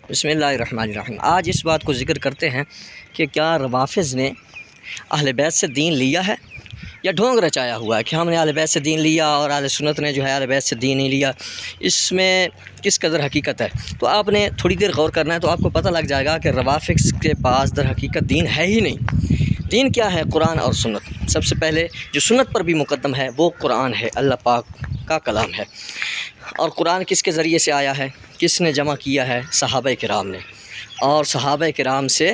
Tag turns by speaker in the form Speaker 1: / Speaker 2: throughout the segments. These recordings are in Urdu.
Speaker 1: بسم اللہ الرحمن الرحیم۔ آج اس بات کو ذکر کرتے ہیں کہ کیا روافض نے اہل بیت سے دین لیا ہے یا ڈھونگ رچایا ہوا ہے کہ ہم نے اہل بیت سے دین لیا اور اہل سنت نے جو ہے اہل بیت سے دین نہیں لیا، اس میں کس قدر حقیقت ہے؟ تو آپ نے تھوڑی دیر غور کرنا ہے تو آپ کو پتہ لگ جائے گا کہ روافض کے پاس در حقیقت دین ہے ہی نہیں۔ دین کیا ہے؟ قرآن اور سنت۔ سب سے پہلے جو سنت پر بھی مقدم ہے وہ قرآن ہے، اللہ پاک کا کلام ہے۔ اور قرآن کس کے ذریعے سے آیا ہے؟ کس نے جمع کیا ہے؟ صحابہ کرام نے۔ اور صحابہ کرام سے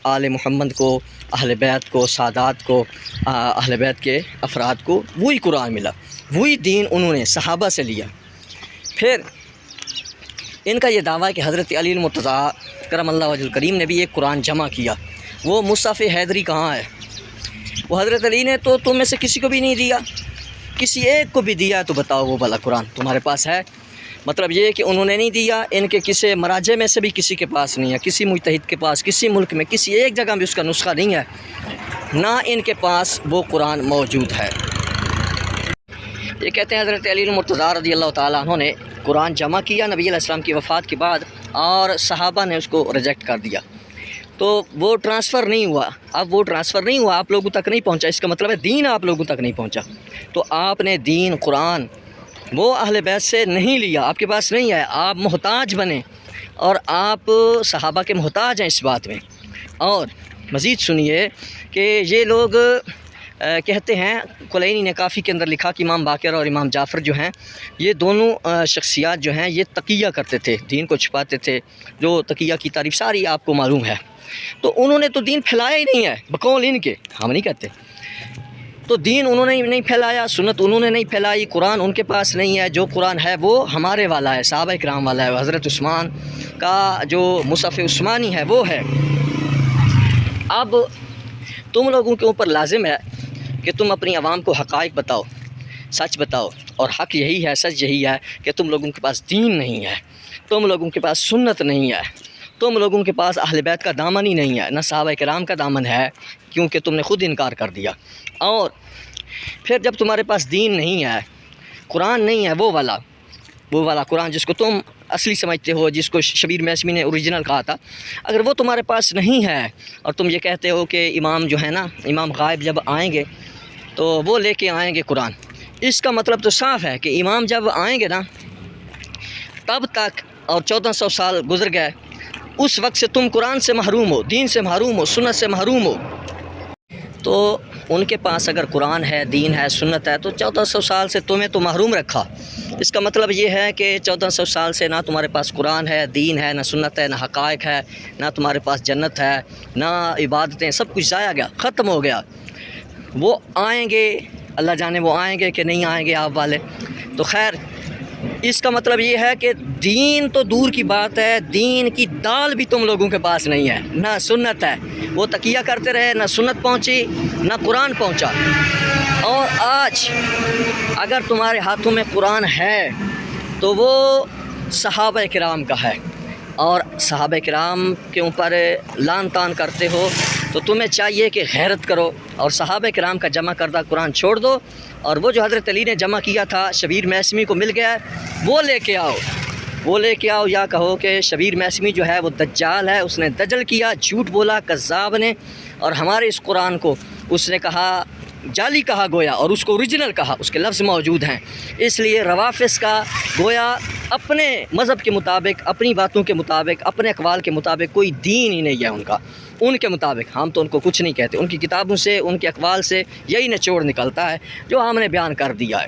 Speaker 1: آل محمد کو، اہل بیت کو، سادات کو، اہل بیت کے افراد کو وہی قرآن ملا، وہی دین انہوں نے صحابہ سے لیا۔ پھر ان کا یہ دعویٰ ہے کہ حضرت علی المرتضیٰ کرم اللہ وجہ الکریم نے بھی ایک قرآن جمع کیا۔ وہ مصحف حیدری کہاں ہے؟ وہ حضرت علی نے تو تم میں سے کسی کو بھی نہیں دیا، کسی ایک کو بھی دیا تو بتاؤ وہ والا قرآن تمہارے پاس ہے؟ مطلب یہ ہے کہ انہوں نے نہیں دیا، ان کے کسی مراجع میں سے بھی کسی کے پاس نہیں ہے، کسی مجتہد کے پاس، کسی ملک میں کسی ایک جگہ بھی اس کا نسخہ نہیں ہے، نہ ان کے پاس وہ قرآن موجود ہے۔ یہ کہتے ہیں حضرت علی المرتضیٰ رضی اللہ تعالیٰ عنہ نے قرآن جمع کیا نبی علیہ السلام کی وفات کے بعد، اور صحابہ نے اس کو ریجیکٹ کر دیا، تو وہ ٹرانسفر نہیں ہوا۔ اب وہ ٹرانسفر نہیں ہوا، آپ لوگوں تک نہیں پہنچا، اس کا مطلب ہے دین آپ لوگوں تک نہیں پہنچا۔ تو آپ نے دین قرآن وہ اہل بیت سے نہیں لیا، آپ کے پاس نہیں ہے، آپ محتاج بنے، اور آپ صحابہ کے محتاج ہیں اس بات میں۔ اور مزید سنیے کہ یہ لوگ کہتے ہیں، کلینی نے کافی کے اندر لکھا کہ امام باقر اور امام جعفر جو ہیں، یہ دونوں شخصیات جو ہیں یہ تقیہ کرتے تھے، دین کو چھپاتے تھے۔ جو تقیہ کی تعریف ساری آپ کو معلوم ہے۔ تو انہوں نے تو دین پھیلایا ہی نہیں ہے بقول ان کے، ہم نہیں کہتے۔ تو دین انہوں نے نہیں پھیلایا، سنت انہوں نے نہیں پھیلائی، قرآن ان کے پاس نہیں ہے۔ جو قرآن ہے وہ ہمارے والا ہے، صحابہ کرام والا ہے، حضرت عثمان کا جو مصحف عثمانی ہے وہ ہے۔ اب تم لوگوں کے اوپر لازم ہے کہ تم اپنی عوام کو حقائق بتاؤ، سچ بتاؤ، اور حق یہی ہے، سچ یہی ہے کہ تم لوگوں کے پاس دین نہیں ہے، تم لوگوں کے پاس سنت نہیں ہے، تم لوگوں کے پاس اہل بیت کا دامن ہی نہیں ہے، نہ صحابہ کرام کا دامن ہے، کیونکہ تم نے خود انکار کر دیا۔ اور پھر جب تمہارے پاس دین نہیں ہے، قرآن نہیں ہے، وہ والا قرآن جس کو تم اصلی سمجھتے ہو، جس کو شبیر میثمی نے اوریجنل کہا تھا، اگر وہ تمہارے پاس نہیں ہے اور تم یہ کہتے ہو کہ امام جو ہے نا، امام غائب جب آئیں گے تو وہ لے کے آئیں گے قرآن، اس کا مطلب تو صاف ہے کہ امام جب آئیں گے نا تب تک، اور 1400 سال گزر گئے، اس وقت سے تم قرآن سے محروم ہو، دین سے محروم ہو، سنت سے محروم ہو۔ تو ان کے پاس اگر قرآن ہے، دین ہے، سنت ہے، تو 1400 سال سے تمہیں تو محروم رکھا۔ اس کا مطلب یہ ہے کہ 1400 سال سے نہ تمہارے پاس قرآن ہے، دین ہے، نہ سنت ہے، نہ حقائق ہے، نہ تمہارے پاس جنت ہے، نہ عبادتیں، سب کچھ ضائع گیا، ختم ہو گیا۔ وہ آئیں گے، اللہ جانے وہ آئیں گے کہ نہیں آئیں گے آپ والے۔ تو خیر، اس کا مطلب یہ ہے کہ دین تو دور کی بات ہے، دین کی دال بھی تم لوگوں کے پاس نہیں ہے، نہ سنت ہے۔ وہ تقیہ کرتے رہے، نہ سنت پہنچی، نہ قرآن پہنچا۔ اور آج اگر تمہارے ہاتھوں میں قرآن ہے تو وہ صحابہ کرام کا ہے، اور صحابہ کرام کے اوپر لعن طعن کرتے ہو تو تمہیں چاہیے کہ غیرت کرو اور صحابہ کرام کا جمع کردہ قرآن چھوڑ دو، اور وہ جو حضرت علی نے جمع کیا تھا، شبیر میثمی کو مل گیا ہے، وہ لے کے آؤ، یا کہو کہ شبیر میثمی جو ہے وہ دجال ہے، اس نے دجل کیا، جھوٹ بولا، کذاب نے، اور ہمارے اس قرآن کو اس نے کہا جعلی کہا گویا، اور اس کو اوریجنل کہا، اس کے لفظ موجود ہیں۔ اس لیے روافض کا گویا اپنے مذہب کے مطابق، اپنی باتوں کے مطابق، اپنے اقوال کے مطابق کوئی دین ہی نہیں ہے ان کے مطابق۔ ہم تو ان کو کچھ نہیں کہتے، ان کی کتابوں سے، ان کے اقوال سے یہی نچوڑ نکلتا ہے جو ہم نے بیان کر دیا ہے۔